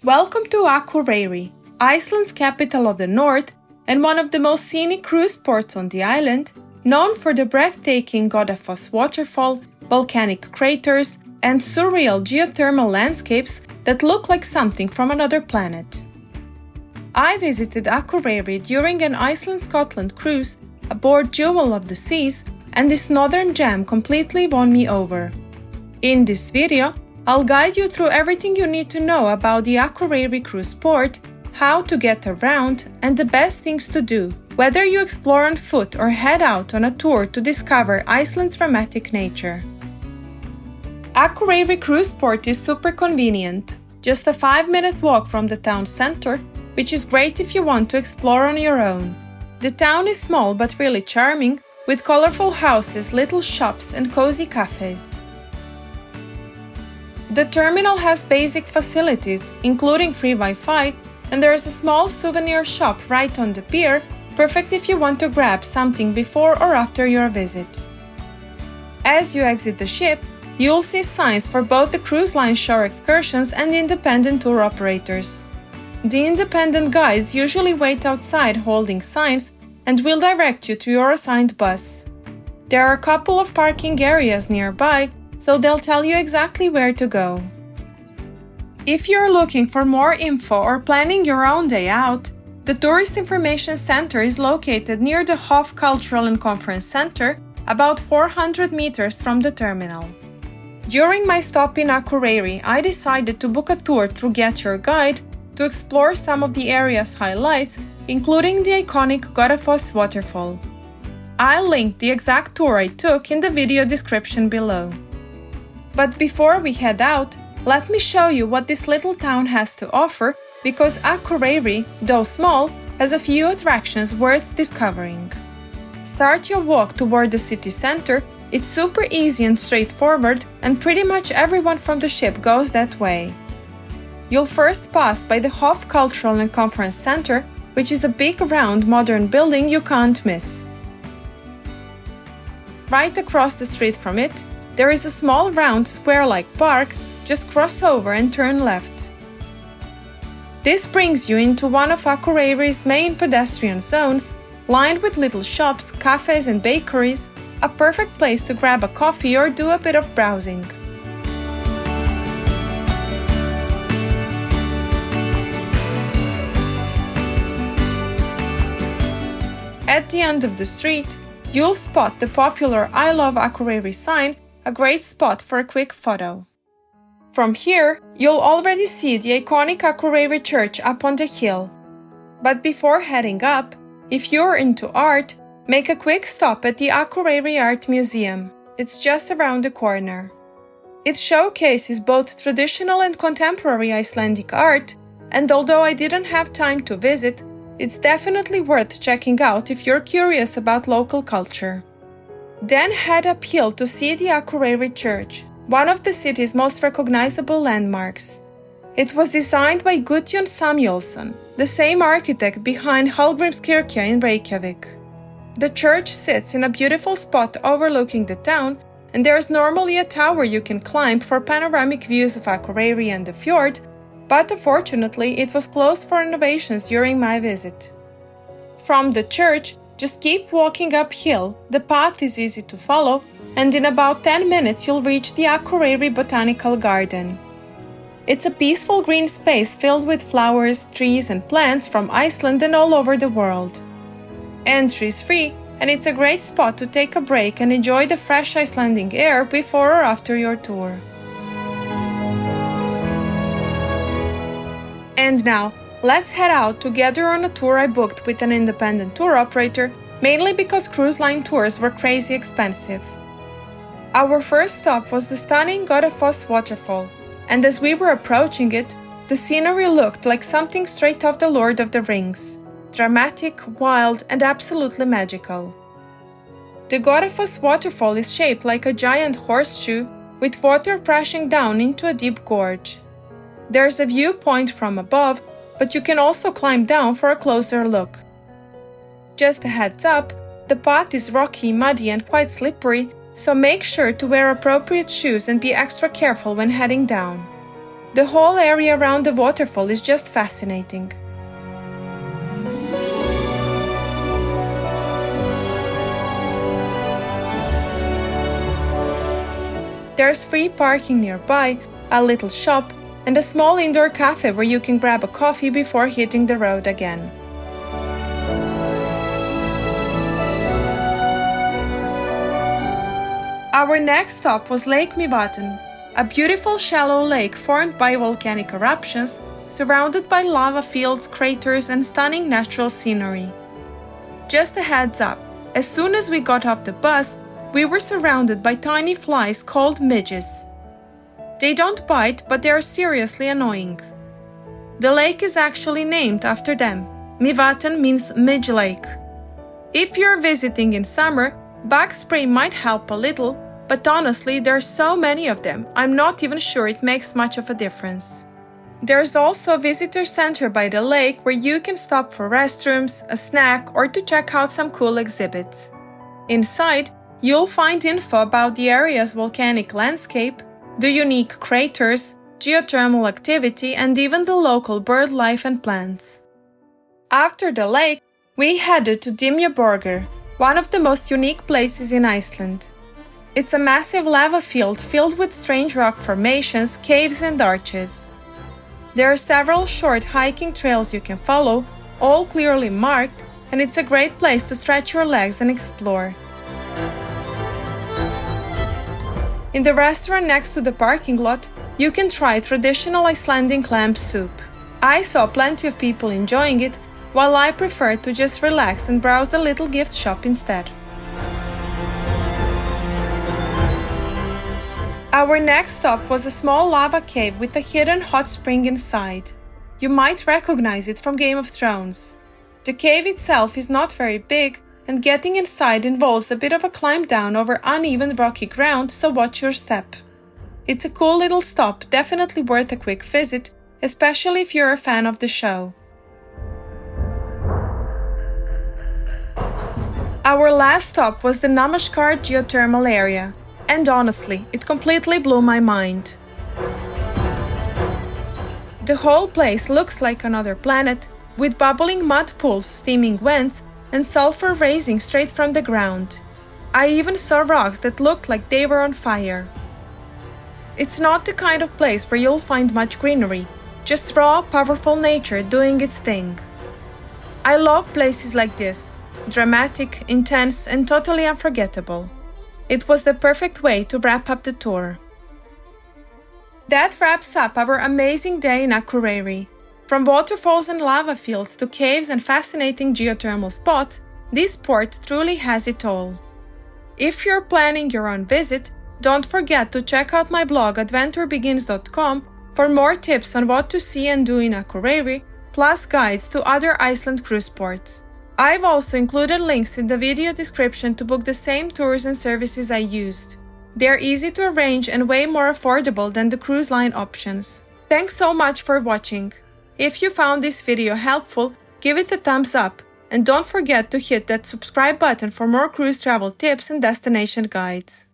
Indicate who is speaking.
Speaker 1: Welcome to Akureyri, Iceland's capital of the north and one of the most scenic cruise ports on the island, known for the breathtaking Godafoss Waterfall, volcanic craters, and surreal geothermal landscapes that look like something from another planet. I visited Akureyri during an Iceland-Scotland cruise aboard Jewel of the Seas, and this northern gem completely won me over. In this video, I'll guide you through everything you need to know about the Akureyri Cruise Port, how to get around, and the best things to do, whether you explore on foot or head out on a tour to discover Iceland's dramatic nature. Akureyri Cruise Port is super convenient, just a 5-minute walk from the town center, which is great if you want to explore on your own. The town is small but really charming, with colorful houses, little shops, and cozy cafes. The terminal has basic facilities, including free Wi-Fi, and there is a small souvenir shop right on the pier, perfect if you want to grab something before or after your visit. As you exit the ship, you'll see signs for both the cruise line shore excursions and independent tour operators. The independent guides usually wait outside holding signs and will direct you to your assigned bus. There are a couple of parking areas nearby, so they'll tell you exactly where to go. If you're looking for more info or planning your own day out, the Tourist Information Center is located near the Hof Cultural and Conference Center, about 400 meters from the terminal. During my stop in Akureyri, I decided to book a tour through Get Your Guide to explore some of the area's highlights, including the iconic Godafoss Waterfall. I'll link the exact tour I took in the video description below. But before we head out, let me show you what this little town has to offer, because Akureyri, though small, has a few attractions worth discovering. Start your walk toward the city center. It's super easy and straightforward, and pretty much everyone from the ship goes that way. You'll first pass by the Hof Cultural and Conference Center, which is a big round modern building you can't miss. Right across the street from it, there is a small round square-like park. Just cross over and turn left. This brings you into one of Akureyri's main pedestrian zones, lined with little shops, cafes and bakeries, a perfect place to grab a coffee or do a bit of browsing. At the end of the street, you'll spot the popular I Love Akureyri sign, a great spot for a quick photo. From here, you'll already see the iconic Akureyri Church up on the hill. But before heading up, if you're into art, make a quick stop at the Akureyri Art Museum. It's just around the corner. It showcases both traditional and contemporary Icelandic art, and although I didn't have time to visit, it's definitely worth checking out if you're curious about local culture. Then head uphill to see the Akureyri Church, one of the city's most recognizable landmarks. It was designed by Gudjon Samuelsson, the same architect behind Hallgrímskirkja in Reykjavik. The church sits in a beautiful spot overlooking the town, and there's normally a tower you can climb for panoramic views of Akureyri and the fjord, but unfortunately it was closed for renovations during my visit. From the church, just keep walking uphill. The path is easy to follow, and in about 10 minutes you'll reach the Akureyri Botanical Garden. It's a peaceful green space filled with flowers, trees and plants from Iceland and all over the world. Entry is free, and it's a great spot to take a break and enjoy the fresh Icelandic air before or after your tour. And now, let's head out together on a tour I booked with an independent tour operator, mainly because cruise line tours were crazy expensive. Our first stop was the stunning Godafoss Waterfall, and as we were approaching it, the scenery looked like something straight off The Lord of the Rings. Dramatic, wild, and absolutely magical. The Godafoss Waterfall is shaped like a giant horseshoe, with water crashing down into a deep gorge. There's a viewpoint from above, but you can also climb down for a closer look. Just a heads up, the path is rocky, muddy, and quite slippery, so make sure to wear appropriate shoes and be extra careful when heading down. The whole area around the waterfall is just fascinating. There's free parking nearby, a little shop, and a small indoor cafe where you can grab a coffee before hitting the road again. Our next stop was Lake Myvatn, a beautiful shallow lake formed by volcanic eruptions, surrounded by lava fields, craters, and stunning natural scenery. Just a heads up, as soon as we got off the bus, we were surrounded by tiny flies called midges. They don't bite, but they are seriously annoying. The lake is actually named after them. Myvatn means midge lake. If you're visiting in summer, bug spray might help a little, but honestly, there are so many of them, I'm not even sure it makes much of a difference. There's also a visitor center by the lake where you can stop for restrooms, a snack, or to check out some cool exhibits. Inside, you'll find info about the area's volcanic landscape, the unique craters, geothermal activity, and even the local bird life and plants. After the lake, we headed to Dimmuborgir, one of the most unique places in Iceland. It's a massive lava field filled with strange rock formations, caves, and arches. There are several short hiking trails you can follow, all clearly marked, and it's a great place to stretch your legs and explore. In the restaurant next to the parking lot, you can try traditional Icelandic clam soup. I saw plenty of people enjoying it, while I preferred to just relax and browse the little gift shop instead. Our next stop was a small lava cave with a hidden hot spring inside. You might recognize it from Game of Thrones. The cave itself is not very big, and getting inside involves a bit of a climb down over uneven rocky ground, so watch your step. It's a cool little stop, definitely worth a quick visit, especially if you're a fan of the show. Our last stop was the Namaskard geothermal area, and honestly, it completely blew my mind. The whole place looks like another planet, with bubbling mud pools, steaming vents, and sulfur rising straight from the ground. I even saw rocks that looked like they were on fire. It's not the kind of place where you'll find much greenery, just raw, powerful nature doing its thing. I love places like this, dramatic, intense, and totally unforgettable. It was the perfect way to wrap up the tour. That wraps up our amazing day in Akureyri. From waterfalls and lava fields to caves and fascinating geothermal spots, this port truly has it all. If you're planning your own visit, don't forget to check out my blog adventurebegins.com for more tips on what to see and do in Akureyri, plus guides to other Iceland cruise ports. I've also included links in the video description to book the same tours and services I used. They're easy to arrange and way more affordable than the cruise line options. Thanks so much for watching. If you found this video helpful, give it a thumbs up, and don't forget to hit that subscribe button for more cruise travel tips and destination guides.